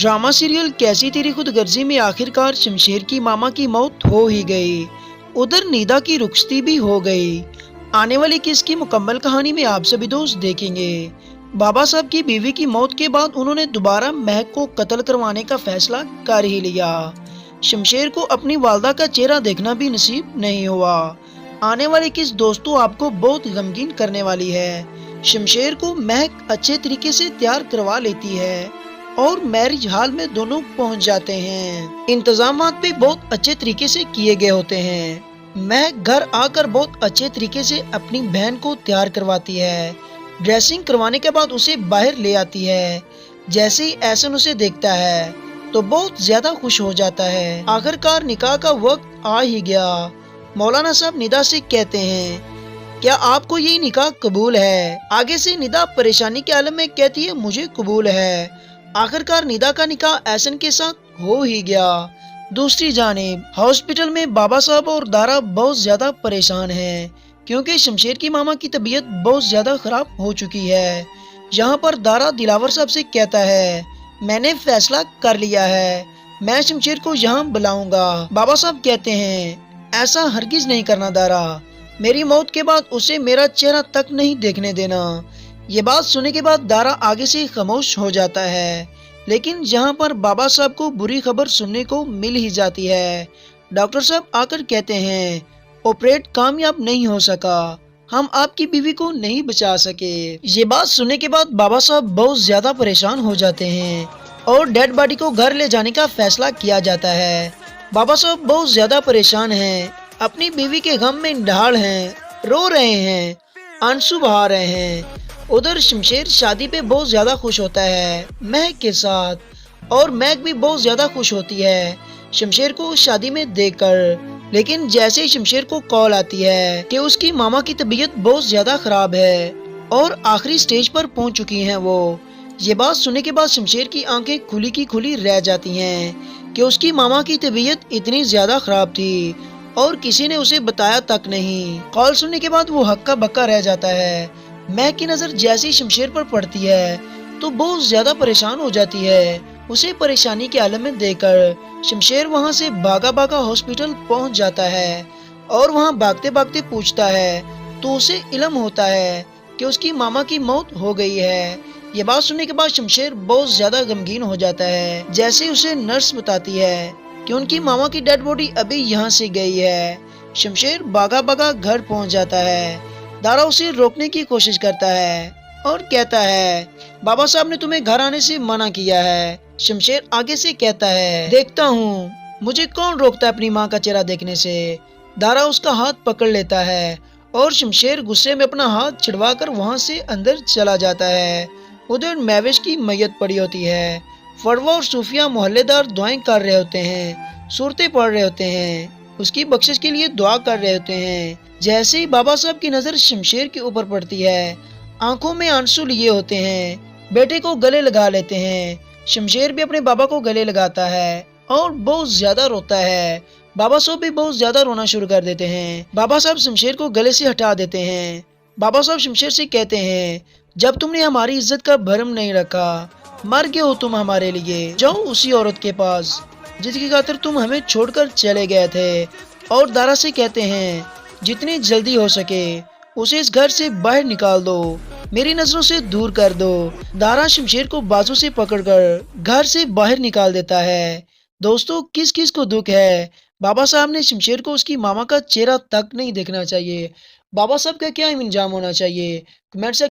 Drama serial कैसी तेरी खुद गर्जी में आखिरकार शमशेर की मामा की मौत हो ही गई। उधर निदा की रुखसती भी हो गई। आने वाली किस की मुकम्मल कहानी में आप सभी दोस्त देखेंगे। बाबा साहब की बीवी की मौत के बाद उन्होंने दोबारा महक को कत्ल करवाने का फैसला कर ही लिया। शमशेर को अपनी वालदा का चेहरा देखना भी नसीब नहीं हुआ। आने वाली किस दोस्तों आपको बहुत गमगीन करने वाली है। शमशेर को महक अच्छे तरीके से तैयार करवा लेती है और मैरिज हॉल में दोनों पहुंच जाते हैं। इंतजामात भी बहुत अच्छे तरीके से किए गए होते हैं। महक घर आकर बहुत अच्छे तरीके से अपनी बहन को तैयार करवाती है। ड्रेसिंग करवाने के बाद उसे बाहर ले आती है। जैसे ही एहसन उसे देखता है तो बहुत ज्यादा खुश हो जाता है। आखिरकार निकाह का वक्त आ ही गया। मौलाना साहब निदा से कहते हैं, क्या आपको ये निकाह कबूल है? आगे से निदा परेशानी के आलम में कहती है, मुझे कबूल है। आखिरकार निदा का निकाह एहसन के साथ हो ही गया। दूसरी जानिब हॉस्पिटल में बाबा साहब और दारा बहुत ज्यादा परेशान हैं, क्योंकि शमशेर की मामा की तबीयत बहुत ज्यादा खराब हो चुकी है। यहाँ पर दारा दिलावर साहब से कहता है, मैंने फैसला कर लिया है, मैं शमशेर को यहाँ बुलाऊंगा। बाबा साहब कहते हैं, ऐसा हरगिज नहीं करना दारा, मेरी मौत के बाद उसे मेरा चेहरा तक नहीं देखने देना। ये बात सुनने के बाद दारा आगे से खामोश हो जाता है, लेकिन यहाँ पर बाबा साहब को बुरी खबर सुनने को मिल ही जाती है। डॉक्टर साहब आकर कहते हैं, ऑपरेट कामयाब नहीं हो सका, हम आपकी बीवी को नहीं बचा सके। ये बात सुनने के बाद बाबा साहब बहुत ज्यादा परेशान हो जाते हैं और डेड बॉडी को घर ले जाने का फैसला किया जाता है। बाबा साहब बहुत ज्यादा परेशान हैं, अपनी बीवी के गम में ढाल हैं, रो रहे हैं, आंसू बहा रहे हैं। उधर शमशेर शादी पे बहुत ज्यादा खुश होता है महक के साथ, और महक भी बहुत ज्यादा खुश होती है शमशेर को शादी में देखकर। लेकिन जैसे ही शमशेर को कॉल आती है कि उसकी मामा की तबीयत बहुत ज्यादा खराब है और आखिरी स्टेज पर पहुंच चुकी हैं वो। ये बात सुनने के बाद शमशेर की आंखें खुली की खुली रह जाती हैं कि उसकी मामा की तबीयत इतनी ज्यादा खराब थी और किसी ने उसे बताया तक नहीं। कॉल सुनने के बाद वो हक्का बक्का रह जाता है। महक की नजर जैसे ही शमशेर पर पड़ती है तो बहुत ज्यादा परेशान हो जाती है। उसे परेशानी के आलम में देखकर शमशेर वहां से भागा भागा हॉस्पिटल पहुंच जाता है और वहां भागते भागते पूछता है तो उसे इल्म होता है कि उसकी मामा की मौत हो गई है। ये बात सुनने के बाद शमशेर बहुत ज्यादा गमगीन हो जाता है। जैसे उसे नर्स बताती है कि उनकी मामा की डेड बॉडी अभी यहाँ से गई है। शमशेर भागा भागा घर पहुंच जाता है। दारा उसे रोकने की कोशिश करता है और कहता है, बाबा साहब ने तुम्हें घर आने से मना किया है। शमशेर आगे से कहता है, देखता हूँ, मुझे कौन रोकता है अपनी माँ का चेहरा देखने से। दारा उसका हाथ पकड़ लेता है और शमशेर गुस्से में अपना हाथ छिड़वा कर वहाँ से अंदर चला जाता है। उधर महवेश की मैयत पड़ी होती है। फड़वा और सूफिया मोहल्लेदार दुआएं कर रहे होते हैं, सूरतें पढ़ रहे होते हैं, उसकी बख्शिश के लिए दुआ कर रहे होते हैं। जैसे ही बाबा साहब की नजर शमशेर के ऊपर पड़ती है, आंखों में आंसू लिए होते हैं, बेटे को गले लगा लेते हैं। शमशेर भी अपने बाबा को गले लगाता है और बहुत ज्यादा रोता है। बाबा साहब भी बहुत ज्यादा रोना शुरू कर देते हैं। बाबा साहब शमशेर को गले से हटा देते हैं। बाबा साहब शमशेर से कहते हैं, जब तुमने हमारी इज्जत का भरम नहीं रखा, मर गए हो तुम हमारे लिए। जाओ उसी औरत के पास जिसकी खातिर तुम हमें छोड़कर चले गए थे। और दारा से कहते हैं, जितनी जल्दी हो सके उसे इस घर से बाहर निकाल दो, मेरी नजरों से दूर कर दो। दारा शमशेर को बाजू से पकड़कर घर से बाहर निकाल देता है। दोस्तों, किस किस को दुख है? बाबा साहब ने शमशेर को उसकी मामा का चेहरा तक नहीं देखना चाहिए। बाबा साहब का क्या इंजाम होना चाहिए? कमेंट